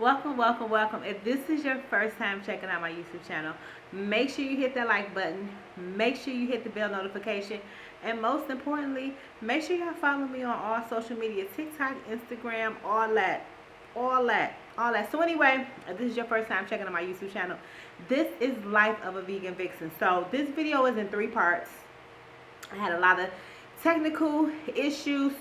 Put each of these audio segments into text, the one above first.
welcome. If this is your first time checking out my YouTube channel, make sure you hit that like button, make sure you hit the bell notification, and most importantly, make sure y'all follow me on all social media, TikTok, Instagram, all that. So anyway, if this is your first time checking out my YouTube channel, this is Life of a Vegan Vixen. So this video is in 3 parts. I had a lot of technical issues,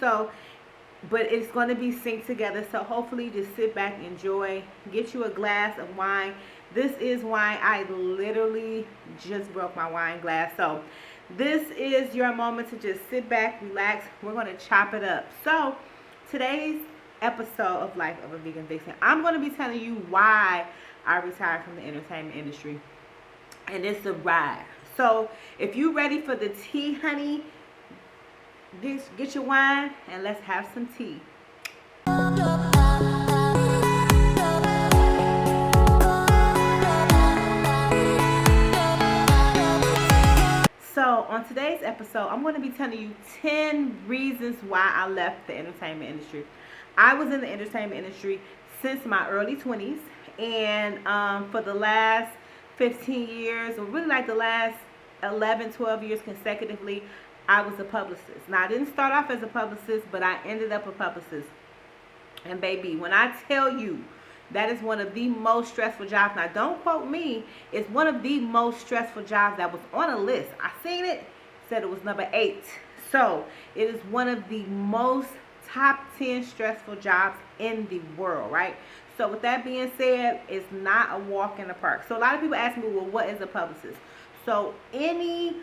but it's going to be synced together, so hopefully just sit back, enjoy, get you a glass of wine. This is wine. I literally just broke my wine glass, so this is your moment to just sit back, relax. We're going to chop it up. So today's episode of Life of a Vegan Vixen, I'm going to be telling you why I retired from the entertainment industry, and it's a ride. So if you're ready for the tea, honey, get your wine and let's have some tea. So on today's episode, I'm going to be telling you 10 reasons why I left the entertainment industry. I was in the entertainment industry since my early 20s, and for the last 15 years, or really like the last 11, 12 years consecutively, I was a publicist. Now, I didn't start off as a publicist, but I ended up a publicist. And baby, when I tell you that is one of the most stressful jobs, now don't quote me, it's one of the most stressful jobs that was on a list. I seen it, said it was number 8. So it is one of the most top 10 stressful jobs in the world, right? So with that being said, it's not a walk in the park. So a lot of people ask me, well, what is a publicist? So any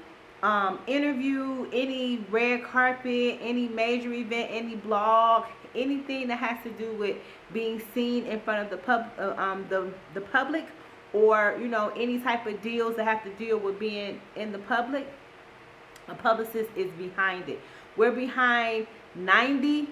interview, any red carpet, any major event, any blog, anything that has to do with being seen in front of the public, or any type of deals that have to deal with being in the public, a publicist is behind it. We're behind 90%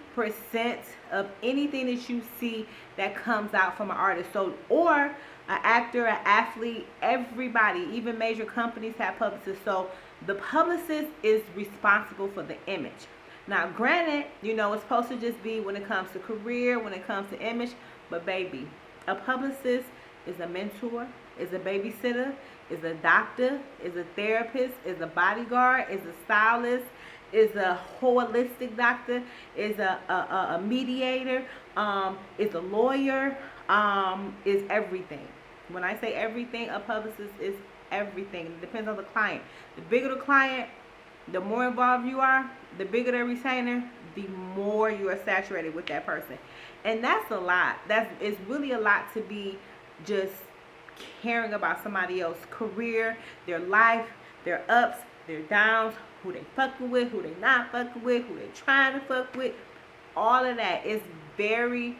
of anything that you see that comes out from an artist. So, or an actor, an athlete, everybody, even major companies have publicists. So the publicist is responsible for the image. Now, granted, it's supposed to just be when it comes to career, when it comes to image, but baby, a publicist is a mentor, is a babysitter, is a doctor, is a therapist, is a bodyguard, is a stylist, is a holistic doctor, is a mediator, is a lawyer, is everything. When I say everything, a publicist is everything. It depends on the client. The bigger the client, the more involved you are, the bigger the retainer, the more you are saturated with that person. And that's a lot. It's really a lot to be just caring about somebody else's career, their life, their ups, their downs, who they fucking with, who they not fucking with, who they trying to fuck with. All of that is very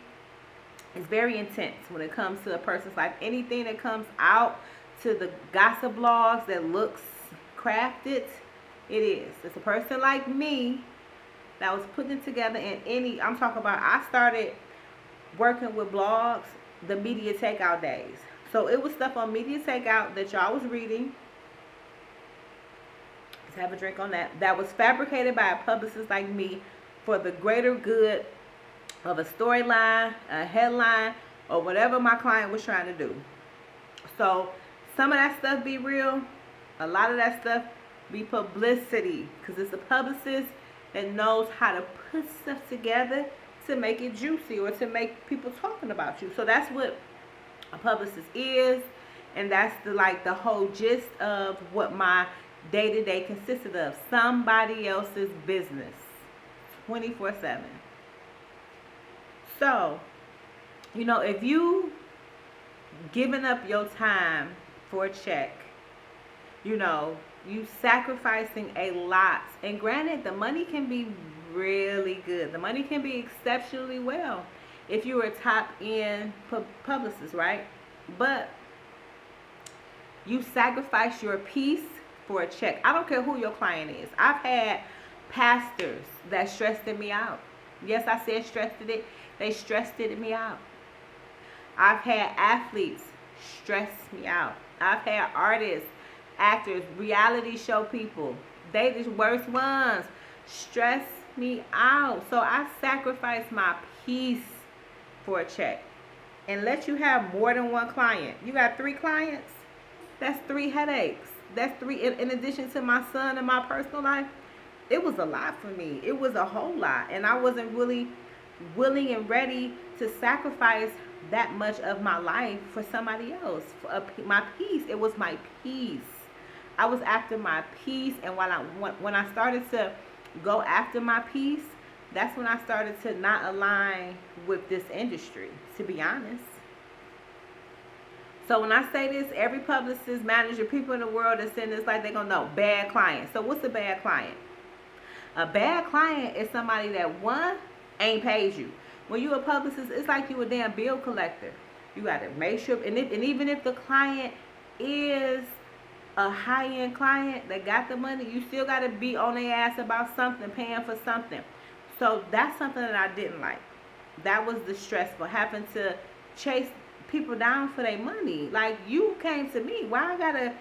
intense when it comes to a person's life. Anything that comes out to the gossip blogs that looks crafted, it is. It's a person like me that was putting it together I'm talking about, I started working with blogs the media takeout days. So it was stuff on media takeout that y'all was reading. Let's have a drink on that. That was fabricated by a publicist like me for the greater good of a storyline, a headline, or whatever my client was trying to do. So some of that stuff be real. A lot of that stuff be publicity, because it's a publicist that knows how to put stuff together to make it juicy or to make people talking about you. So that's what a publicist is, and that's the whole gist of what my day-to-day consisted of. Somebody else's business 24/7. So if you giving up your time for a check, you sacrificing a lot. And granted, the money can be really good. The money can be exceptionally well if you're a top-end publicist, right? But you sacrifice your peace for a check. I don't care who your client is. I've had pastors that stressed me out. Yes, I said stressed it. They stressed me out. I've had athletes stress me out. I've had artists, actors, reality show people, they the worst ones, stress me out. So I sacrifice my peace for a check. and let you have more than one client. You got 3 clients, that's 3 headaches. That's 3 in addition to my son and my personal life. It was a lot for me. It was a whole lot. And I wasn't really willing and ready to sacrifice that much of my life for somebody else. For my peace. It was my peace. I was after my peace. And when I started to go after my peace, that's when I started to not align with this industry, to be honest. So when I say this, every publicist, manager, people in the world that's saying this like they're going to know. Bad client. So what's a bad client? A bad client is somebody that, one, ain't paid you. When you a publicist, it's like you a damn bill collector. You got to make sure, and even if the client is a high-end client that got the money, you still got to be on their ass about something, paying for something. So that's something that I didn't like. That was the stressful, having to chase people down for their money. Like, you came to me. Why I got to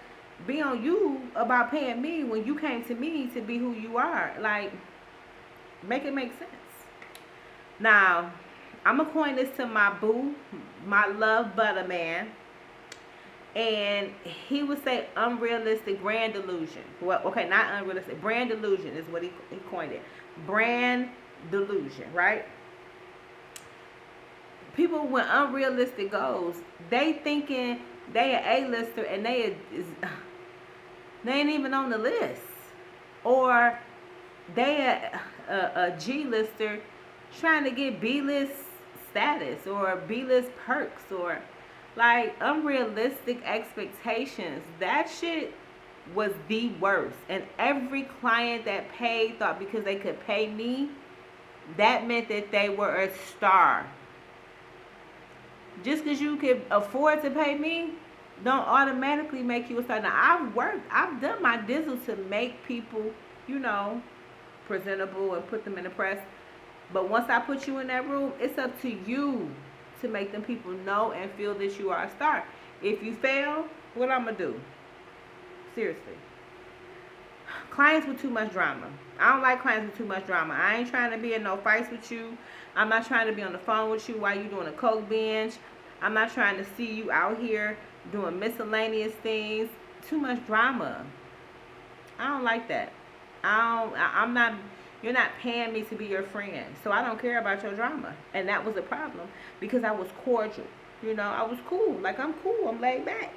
be on you about paying me when you came to me to be who you are? Like, make it make sense. Now, I'm going to coin this to my boo, my love butter man. And he would say unrealistic brand delusion. Well, okay, not unrealistic. Brand delusion is what he coined it. Brand delusion, right? People, when unrealistic goes, they thinking they an A-lister and they ain't even on the list. Or they a G-lister trying to get B-list status or B-list perks, or like unrealistic expectations. That shit was the worst. And every client that paid thought because they could pay me, that meant that they were a star. Just because you could afford to pay me, don't automatically make you a star. Now, I've done my dizzle to make people, presentable and put them in the press. But once I put you in that room, it's up to you to make them people know and feel that you are a star. If you fail, what I'm going to do? Seriously. Clients with too much drama. I don't like clients with too much drama. I ain't trying to be in no fights with you. I'm not trying to be on the phone with you while you doing a coke binge. I'm not trying to see you out here doing miscellaneous things. Too much drama. I don't like that. I'm not, you're not paying me to be your friend. So I don't care about your drama. And that was a problem because I was cordial. I was cool. Like, I'm cool. I'm laid back.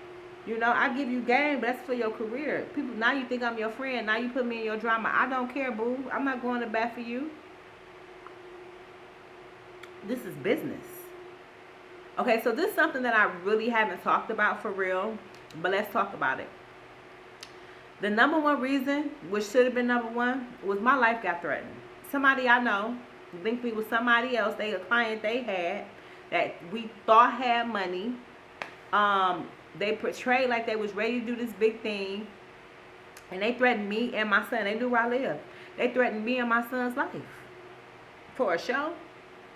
I give you game, but that's for your career. People, now you think I'm your friend. Now you put me in your drama. I don't care, boo. I'm not going to bat for you. This is business. Okay, so this is something that I really haven't talked about for real, but let's talk about it. The number one reason, which should have been number one, was my life got threatened. Somebody I know linked me with somebody else. A client they had that we thought had money. They portrayed like they was ready to do this big thing. And they threatened me and my son. They knew where I live. They threatened me and my son's life. For a show.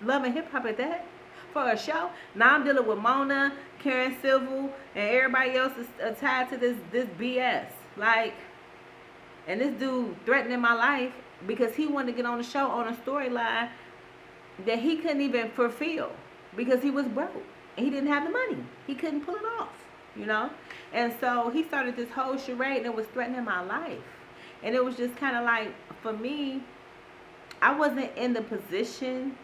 Love and hip hop at that. For a show. Now I'm dealing with Mona, Karen Civil, and everybody else is tied to this BS. Like, and this dude threatening my life because he wanted to get on the show on a storyline that he couldn't even fulfill because he was broke. And he didn't have the money. He couldn't pull it off. And so he started this whole charade and it was threatening my life. And it was just kind of like, for me, I wasn't in the position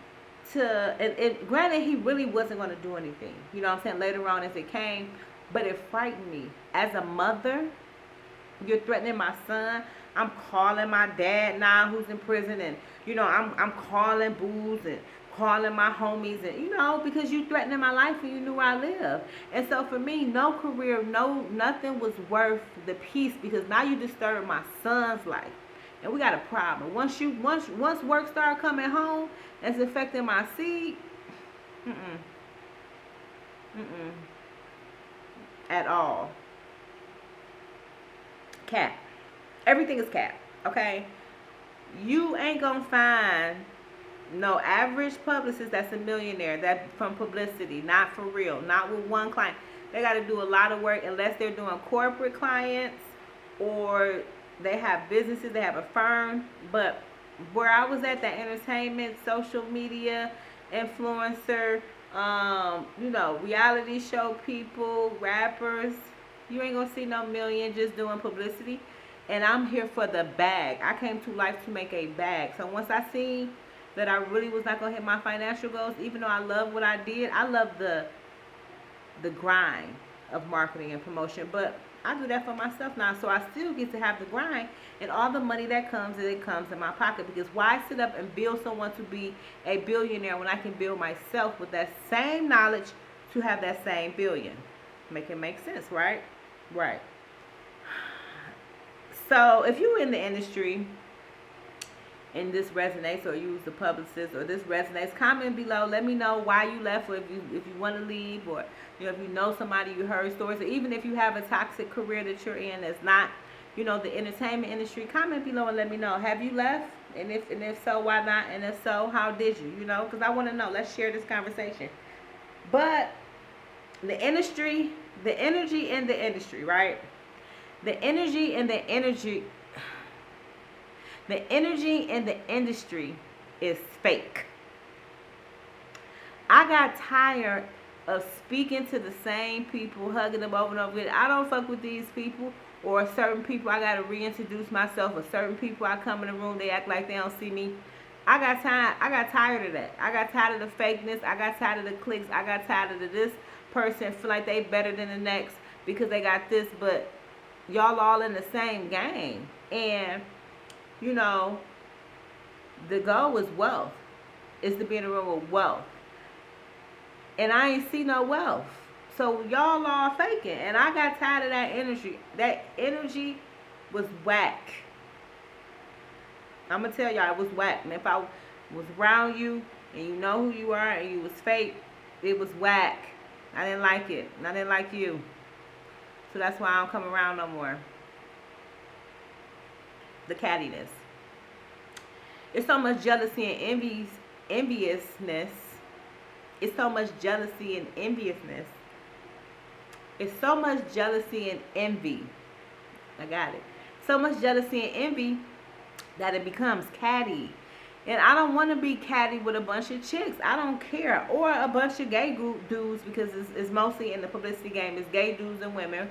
to, and granted, he really wasn't going to do anything. You know what I'm saying? Later on as it came, but it frightened me. As a mother, you're threatening my son. I'm calling my dad now who's in prison, and, I'm calling booze and calling my homies, and because you threatening my life and you knew where I live. And so for me, no career, nothing was worth the peace, because now you disturbed my son's life, and we got a problem. Once work start coming home, it's affecting my seed. At all. Cap. Everything is cap. Okay. You ain't gonna find no average publicist that's a millionaire that from publicity, not for real, not with one client. They got to do a lot of work unless they're doing corporate clients or they have businesses, they have a firm. But where I was at, that entertainment, social media, influencer, You know, reality show people, rappers. You ain't gonna see no million just doing publicity. And I'm here for the bag. I came to life to make a bag. So once I seen that I really was not gonna hit my financial goals, even though I love what I did, I love the grind of marketing and promotion. But I do that for myself now, so I still get to have the grind, and all the money that comes, it comes in my pocket. Because why sit up and build someone to be a billionaire when I can build myself with that same knowledge to have that same billion? Make it make sense, right? Right. So if you're in the industry and this resonates, or you was the publicist, or this resonates, comment below. Let me know why you left, or if you want to leave, or you know, if you know somebody, you heard stories, or even if you have a toxic career that you're in that's not, you know, the entertainment industry. Comment below and let me know. Have you left? And if so, why not? And if so, how did you? You know, because I want to know. Let's share this conversation. But the industry, the energy in the industry, right? The energy in the energy. The energy in the industry is fake. I got tired of speaking to the same people, hugging them over and over again. I don't fuck with these people. Or certain people, I got to reintroduce myself. Or certain people, I come in the room, they act like they don't see me. I got tired of that. I got tired of the fakeness. I got tired of the clicks. I got tired of this person feel like they better than the next because they got this. But y'all all in the same game. And you know, the goal is wealth. Is to be in a room with wealth. And I ain't see no wealth. So y'all all faking. And I got tired of that energy. That energy was whack. I'm going to tell y'all, it was whack. And if I was around you and you know who you are and you was fake, it was whack. I didn't like it. And I didn't like you. So that's why I don't come around no more. The cattiness. It's so much jealousy and enviousness. It's so much jealousy and enviousness. It's so much jealousy and envy. I got it. So much jealousy and envy that it becomes catty. And I don't want to be catty with a bunch of chicks. I don't care. Or a bunch of gay dudes, because it's mostly in the publicity game. It's gay dudes and women.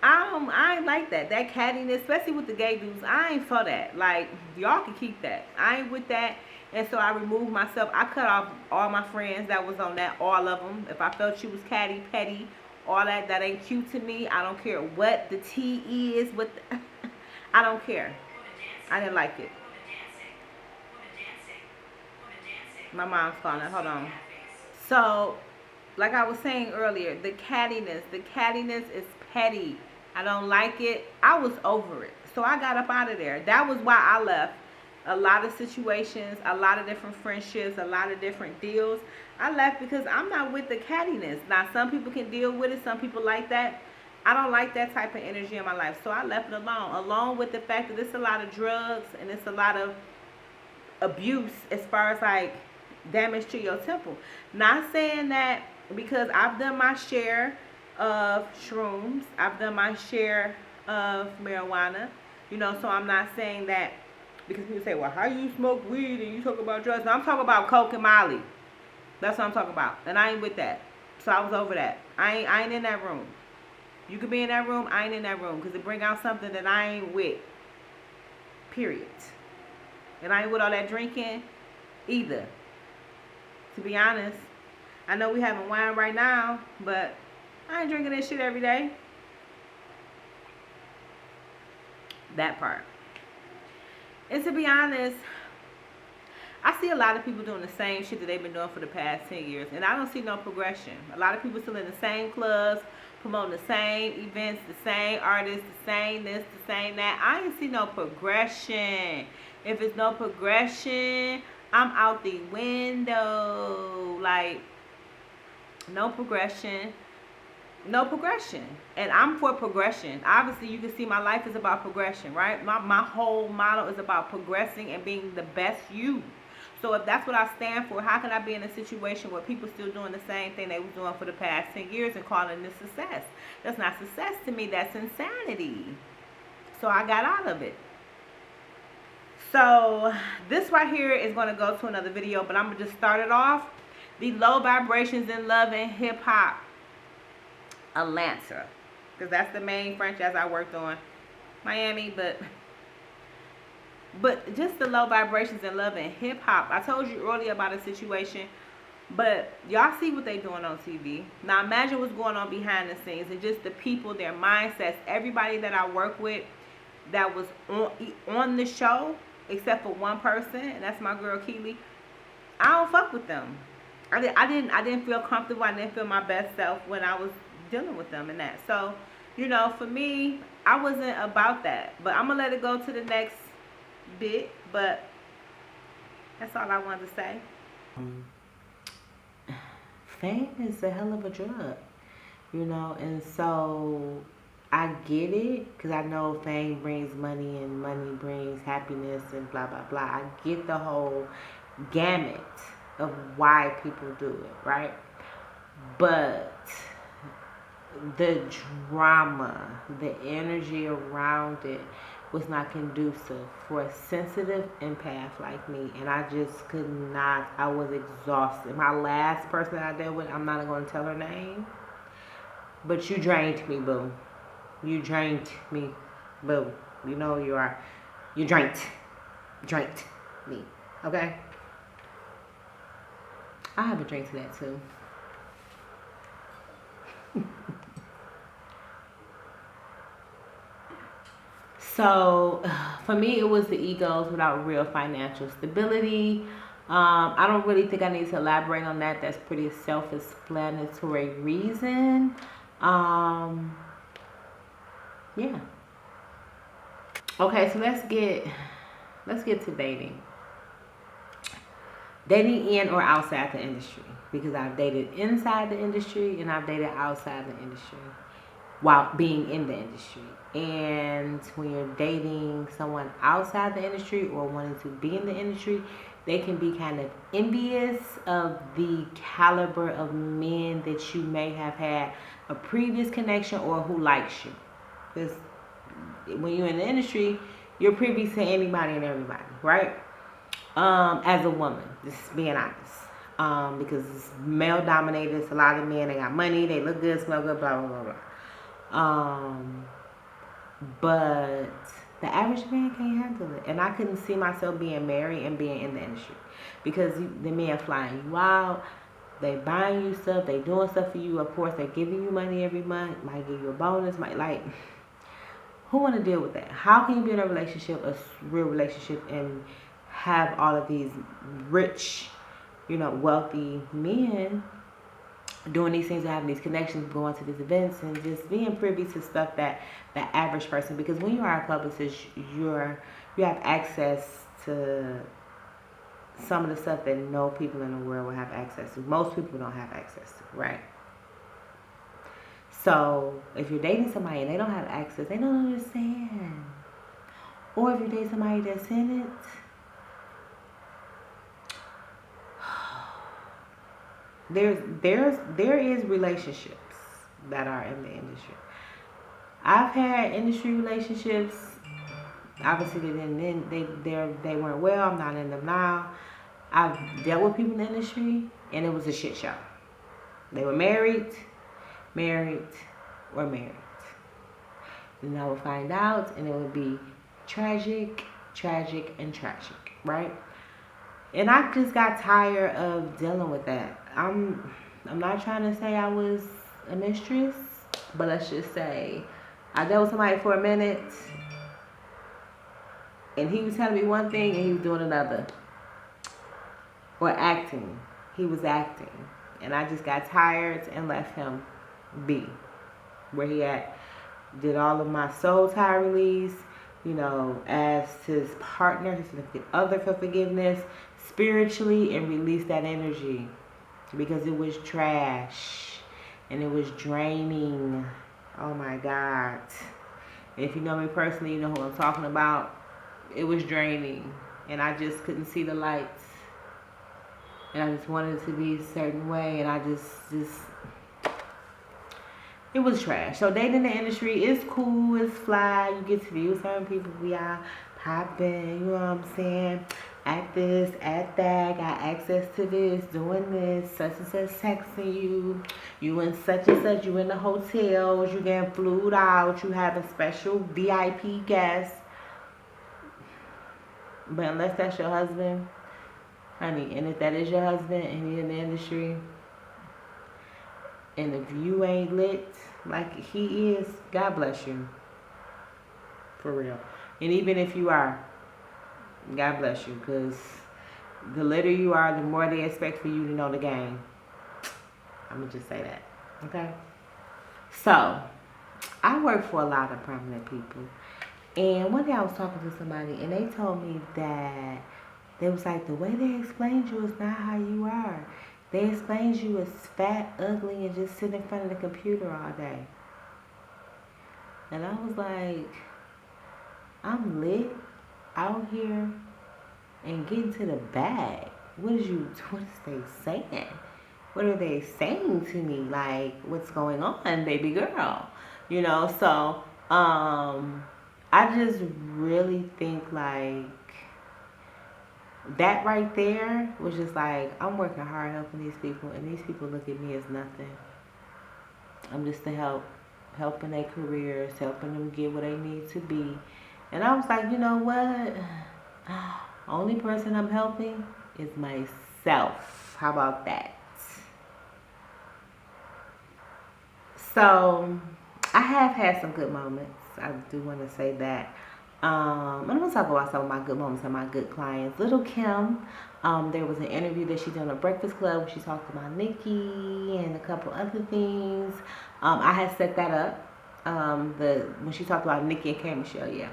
I ain't like that. That cattiness, especially with the gay dudes, I ain't for that. Like, y'all can keep that. I ain't with that. And so I removed myself. I cut off all my friends that was on that, all of them. If I felt she was catty, petty, all that ain't cute to me. I don't care what the T is. What the I don't care. I didn't like it. My mom's calling. Hold on. So, like I was saying earlier, the cattiness is petty. I don't like it. I was over it. So I got up out of there. That was why I left. A lot of situations, a lot of different friendships, a lot of different deals. I left because I'm not with the cattiness. Now, some people can deal with it. Some people like that. I don't like that type of energy in my life. So I left it alone. Along with the fact that it's a lot of drugs and it's a lot of abuse as far as like damage to your temple. Not saying that, because I've done my share of shrooms. I've done my share of marijuana. You know, so I'm not saying that, because people say, well, how you smoke weed and you talk about drugs? No, I'm talking about coke and molly. That's what I'm talking about. And I ain't with that. So I was over that. I ain't in that room. You could be in that room. I ain't in that room. Because it bring out something that I ain't with. Period. And I ain't with all that drinking either. To be honest. I know we having wine right now, but I ain't drinking this shit every day. That part. And to be honest, I see a lot of people doing the same shit that they've been doing for the past 10 years. And I don't see no progression. A lot of people still in the same clubs, promoting the same events, the same artists, the same this, the same that. I ain't see no progression. If it's no progression, I'm out the window. Like, no progression. No progression. And I'm for progression. Obviously, you can see my life is about progression, right? My whole motto is about progressing and being the best you. So if that's what I stand for, how can I be in a situation where people still doing the same thing they was doing for the past 10 years and calling this success? That's not success to me. That's insanity. So I got out of it. So this right here is going to go to another video, but I'm going to just start it off. The Low Vibrations in Love and Hip Hop Atlanta, because that's the main franchise I worked on. Miami, but just the Low Vibrations in Love and Hip Hop. I told you earlier about a situation, but y'all see what they doing on TV. Now imagine what's going on behind the scenes, and just the people, their mindsets. Everybody that I work with that was on the show, except for one person, and that's my girl Keely. I don't fuck with them. I didn't feel comfortable. I didn't feel my best self when I was dealing with them and that. So, for me, I wasn't about that. But I'm gonna let it go to the next bit. But that's all I wanted to say. Fame is a hell of a drug, and so I get it, because I know fame brings money and money brings happiness and blah blah blah. I get the whole gamut of why people do it, right? But the drama, the energy around it was not conducive for a sensitive empath like me, and I just could not. I was exhausted. My last person I dealt with, I'm not going to tell her name, but you drained me, boo. You drained me, boo. You know you are. You drained me, okay? I have a drink to that too. So, for me, it was the egos without real financial stability. I don't really think I need to elaborate on that. That's pretty self-explanatory reason. Yeah. Okay, so let's get to dating. Dating in or outside the industry, because I've dated inside the industry and I've dated outside the industry while being in the industry. And when you're dating someone outside the industry or wanting to be in the industry, they can be kind of envious of the caliber of men that you may have had a previous connection or who likes you. Because when you're in the industry, you're privy to anybody and everybody, right? As a woman, just being honest, because it's male dominated. It's a lot of men. They got money. They look good, smell good, blah blah blah blah. But the average man can't handle it, and I couldn't see myself being married and being in the industry, because the men flying you out, they buying you stuff, they doing stuff for you. Of course, they giving you money every month. Might give you a bonus. Who want to deal with that? How can you be in a relationship, a real relationship, and have all of these rich, wealthy men doing these things and having these connections, going to these events, and just being privy to stuff that the average person, because when you are a publicist, you have access to some of the stuff that no people in the world will have access to. Most people don't have access to, right? So if you're dating somebody and they don't have access, they don't understand. Or if you date somebody that's in it, there is relationships that are in the industry. I've had industry relationships. Obviously, they weren't well. I'm not in them now. I've dealt with people in the industry, and it was a shit show. They were married, or married. And I would find out, and it would be tragic, and tragic, right? And I just got tired of dealing with that. I'm not trying to say I was a mistress, but let's just say I dealt with somebody for a minute, and he was telling me one thing and he was doing another. Or acting. He was acting. And I just got tired and left him be. Where he at. Did all of my soul tie release, asked his partner, his significant other, for forgiveness spiritually, and released that energy, because it was trash and it was draining. Oh my God. And if you know me personally, you know who I'm talking about. It was draining, and I just couldn't see the lights, and I just wanted it to be a certain way, and I just it was trash. So dating in the industry is cool, it's fly, you get to view certain people, we are popping, you know what I'm saying? at this, at that, got access to this, doing this, such and such texting you, you in such and such, you in the hotels, you getting flued out, you having special VIP guests. But unless that's your husband, honey, and if that is your husband and he's in the industry, and if you ain't lit like he is, God bless you. For real. And even if you are, God bless you, because the litter you are, the more they expect for you to know the game. I'm going to just say that. Okay? So, I work for a lot of prominent people. And one day I was talking to somebody, and they told me that they was like, the way they explained you is not how you are. They explained you as fat, ugly, and just sitting in front of the computer all day. And I was like, I'm lit out here and getting to the bag. What is they saying? What are they saying to me? Like, what's going on, baby girl? You know, so I just really think like that right there was just like, I'm working hard helping these people, and these people look at me as nothing. I'm just to helping their careers, helping them get where they need to be. And I was like, you know what? Only person I'm helping is myself. How about that? So, I have had some good moments. I do want to say that. I'm going to talk about some of my good moments and my good clients. Little Kim, there was an interview that she did on the Breakfast Club where she talked about Nikki and a couple other things. I had set that up. When she talked about Nikki and K. Michelle, yeah.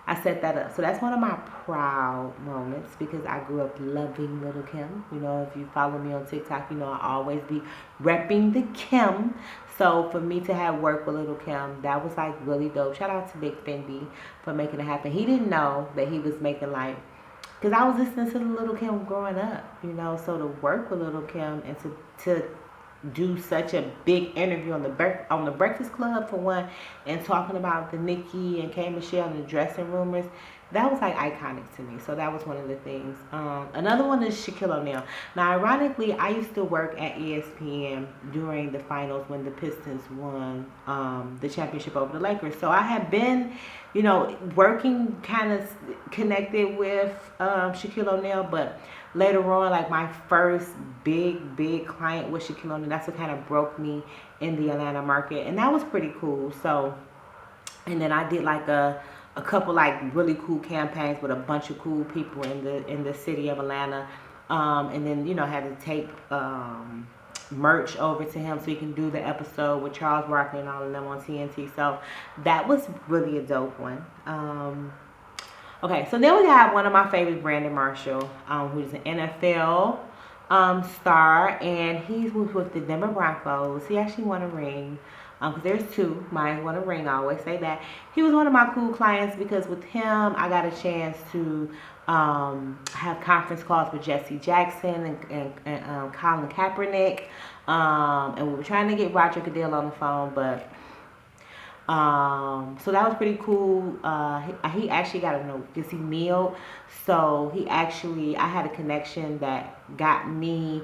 I set that up. So that's one of my proud moments because I grew up loving Little Kim. You know, if you follow me on TikTok, you know I always be repping the Kim. So for me to have worked with Little Kim, that was like really dope. Shout out to Big Fendi for making it happen. He didn't know that he was making like, because I was listening to the Little Kim growing up, you know. So to work with Little Kim and to do such a big interview on the Breakfast Club for one, and talking about the Nikki and K. Michelle and the dressing rumors, that was like iconic to me. So that was one of the things. Another one is Shaquille O'Neal. Now, ironically, I used to work at ESPN during the finals when the Pistons won the championship over the Lakers. So I had been, you know, working kind of connected with Shaquille O'Neal, but later on, like my first big client was Shaquille O'Neal. That's what kind of broke me in the Atlanta market, and that was pretty cool. So, and then I did like a couple like really cool campaigns with a bunch of cool people in the city of Atlanta, and then you know had to take merch over to him so he can do the episode with Charles Barkley and all of them on TNT. So that was really a dope one. Okay, so then we have one of my favorites, Brandon Marshall, who's an NFL star, and he's with the Denver Broncos. He actually won a ring. Because there's two. Mine won a ring. I always say that. He was one of my cool clients because with him, I got a chance to have conference calls with Jesse Jackson and Colin Kaepernick. And we were trying to get Roger Goodell on the phone, but so that was pretty cool. He actually got a note because he kneeled. So I had a connection that got me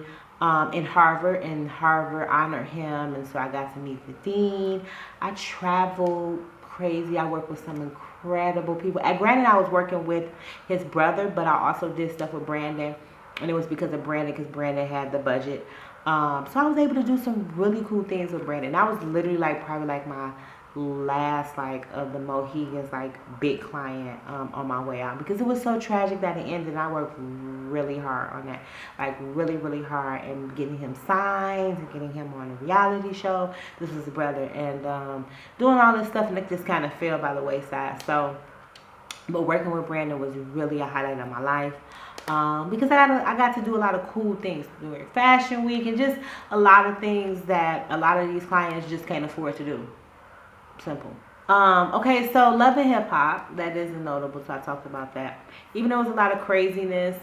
in Harvard, and Harvard honored him, and so I got to meet the dean. I traveled crazy. I worked with some incredible people. Granted, I was working with his brother, but I also did stuff with Brandon, and it was because of Brandon, because Brandon had the budget. So I was able to do some really cool things with Brandon. That was literally like probably like my last like of the Mohegans like big client on my way out, because it was so tragic that it ended. I worked really hard on that, like really hard, and getting him signed and getting him on a reality show. This was his brother, and doing all this stuff, and it just kind of fell by the wayside. So but working with Brandon was really a highlight of my life. Because I got to do a lot of cool things during Fashion Week, and just a lot of things that a lot of these clients just can't afford to do. Simple. Okay, so Love and Hip Hop, that is notable, so I talked about that. Even though it was a lot of craziness,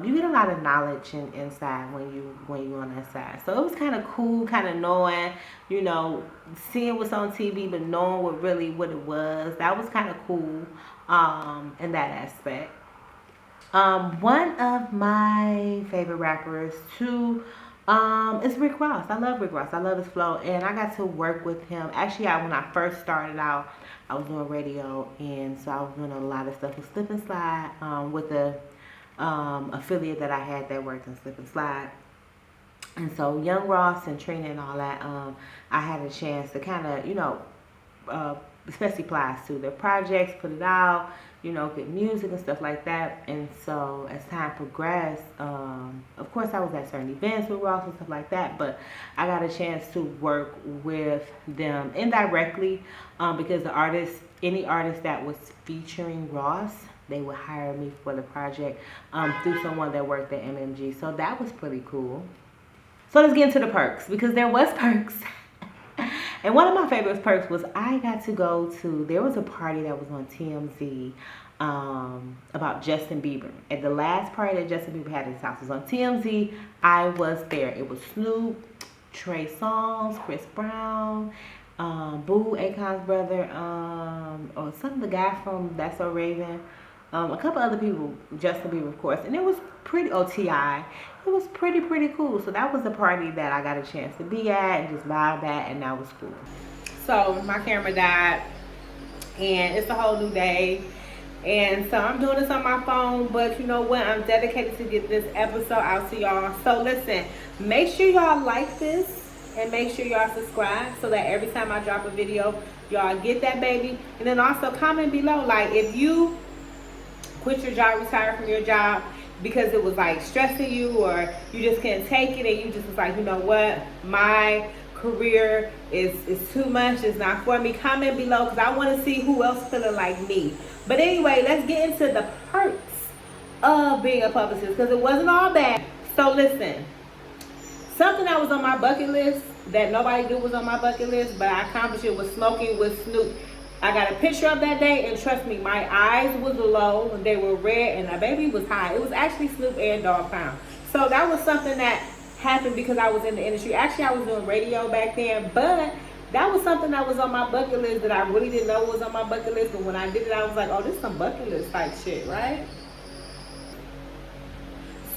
you get a lot of knowledge inside when you on that side. So it was kind of cool, kind of knowing, you know, seeing what's on TV, but knowing what it was. That was kind of cool in that aspect. One of my favorite rappers too is Rick Ross. I love Rick Ross. I love his flow, and I got to work with him. Actually, when I first started out, I was doing radio, and so I was doing a lot of stuff with Slip and Slide with the affiliate that I had that worked in Slip and Slide. And so Young Ross and Trina and all that, I had a chance to kind of, especially applies to their projects, put it out, get music and stuff like that. And so as time progressed, of course I was at certain events with Ross and stuff like that, but I got a chance to work with them indirectly because any artist that was featuring Ross, they would hire me for the project through someone that worked at MMG. So that was pretty cool. So let's get into the perks, because there was perks. And one of my favorite perks was I got to go to, there was a party that was on TMZ about Justin Bieber. At the last party that Justin Bieber had at his house was on TMZ. I was there. It was Snoop, Trey Songz, Chris Brown, Boo, Akon's brother, or the guy from That's So Raven. A couple other people, Justin Bieber, of course, and it was pretty, T.I. It was pretty cool. So that was the party that I got a chance to be at and just vibe at, and that was cool. So my camera died, and it's a whole new day, and so I'm doing this on my phone, but you know what? I'm dedicated to get this episode out to y'all. So listen, make sure y'all like this, and make sure y'all subscribe so that every time I drop a video, y'all get that baby. And then also comment below, like, if you quit your job, retire from your job because it was like stressing you, or you just couldn't take it and you just was like, you know what, my career is too much, it's not for me. Comment below, because I want to see who else feeling like me. But anyway, let's get into the perks of being a publicist, because it wasn't all bad. So listen, something that was on my bucket list that nobody knew was on my bucket list, but I accomplished it, was smoking with Snoop. I got a picture of that day, and trust me, my eyes was low, and they were red, and my baby was high. It was actually Snoop and Dog Pound. So that was something that happened because I was in the industry. Actually, I was doing radio back then, but that was something that was on my bucket list that I really didn't know was on my bucket list. But when I did it, I was like, oh, this is some bucket list type shit, right?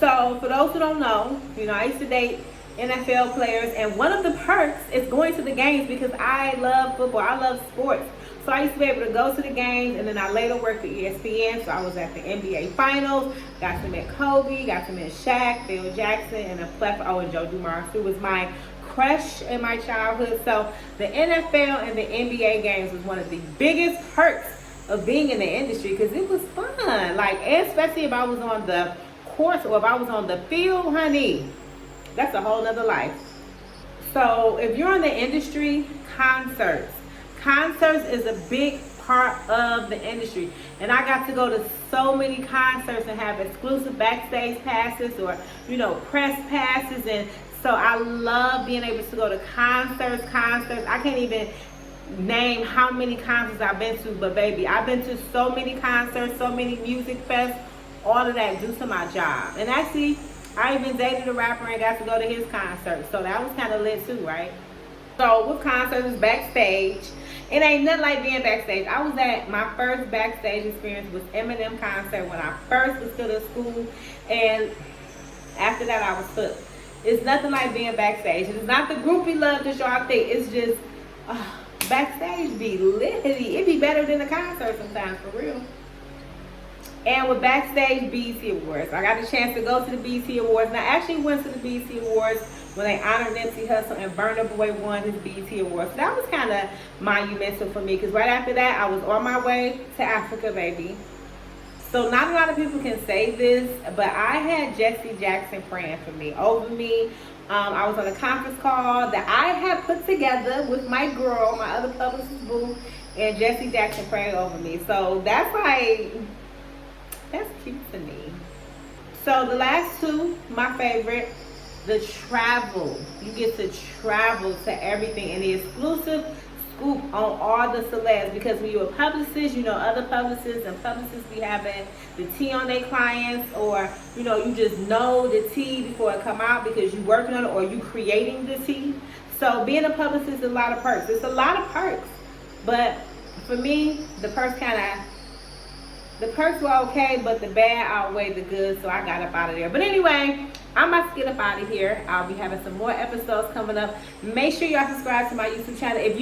So for those who don't know, I used to date NFL players, and one of the perks is going to the games because I love football. I love sports. So I used to be able to go to the games, and then I later worked at ESPN, so I was at the NBA Finals, got to meet Kobe, got to meet Shaq, Phil Jackson, and a plethora, and Joe Dumars, who was my crush in my childhood. So the NFL and the NBA games was one of the biggest perks of being in the industry, because it was fun. Like, especially if I was on the course or if I was on the field, honey, that's a whole nother life. So if you're in the industry, concerts is a big part of the industry, and I got to go to so many concerts and have exclusive backstage passes, or press passes, and so I love being able to go to concerts. I can't even name how many concerts I've been to, but baby, I've been to so many concerts, so many music fests, all of that due to my job. And actually, I even dated a rapper and got to go to his concert, so that was kind of lit too, right? So with concerts, backstage, it ain't nothing like being backstage. I was at my first backstage experience with Eminem concert when I first was still in school, and after that I was hooked. It's nothing like being backstage. It's not the groupie love that y'all think. It's just backstage be litty. It be better than the concert sometimes, for real. And with backstage BET Awards, I got the chance to go to the BET Awards, and I actually went to the BET Awards when they honored Nipsey Hussle, and Burna Boy won his BET Awards. So that was kind of monumental for me, because right after that, I was on my way to Africa, baby. So not a lot of people can say this, but I had Jesse Jackson praying for me, over me. I was on a conference call that I had put together with my girl, my other publicist boo, and Jesse Jackson praying over me. So that's cute to me. So the last two, my favorite, the travel. You get to travel to everything, and the exclusive scoop on all the celebs, because when you're a publicist, other publicists be having the tea on their clients, or you just know the tea before it come out because you working on it, or you creating the tea. So being a publicist is a lot of perks. It's a lot of perks, but for me, the perks kind of The perks were okay, but the bad outweighed the good, so I got up out of there. But anyway, I'm about to get up out of here. I'll be having some more episodes coming up. Make sure y'all subscribe to my YouTube channel. If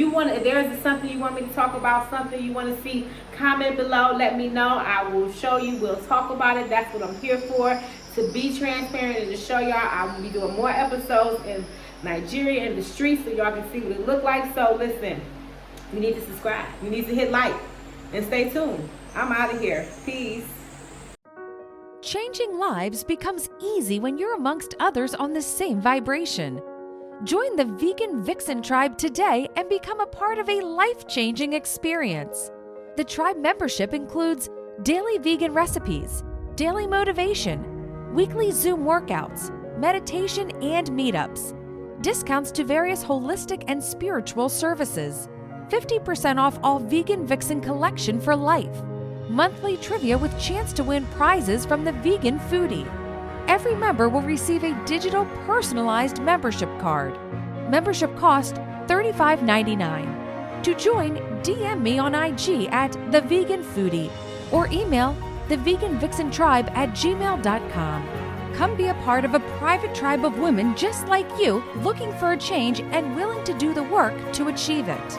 there is something you want me to talk about, something you want to see, comment below. Let me know. I will show you. We'll talk about it. That's what I'm here for, to be transparent and to show y'all. I will be doing more episodes in Nigeria in the streets so y'all can see what it look like. So listen, you need to subscribe. You need to hit like and stay tuned. I'm out of here. Peace. Changing lives becomes easy when you're amongst others on the same vibration. Join the Vegan Vixen tribe today and become a part of a life-changing experience. The tribe membership includes daily vegan recipes, daily motivation, weekly Zoom workouts, meditation and meetups, discounts to various holistic and spiritual services, 50% off all Vegan Vixen collection for life, monthly trivia with chance to win prizes from the Vegan Foode. Every member will receive a digital personalized membership card. Membership cost $35.99. To join, DM me on IG at theveganfoode or email theveganvixentribe@gmail.com. Come be a part of a private tribe of women just like you, looking for a change and willing to do the work to achieve it.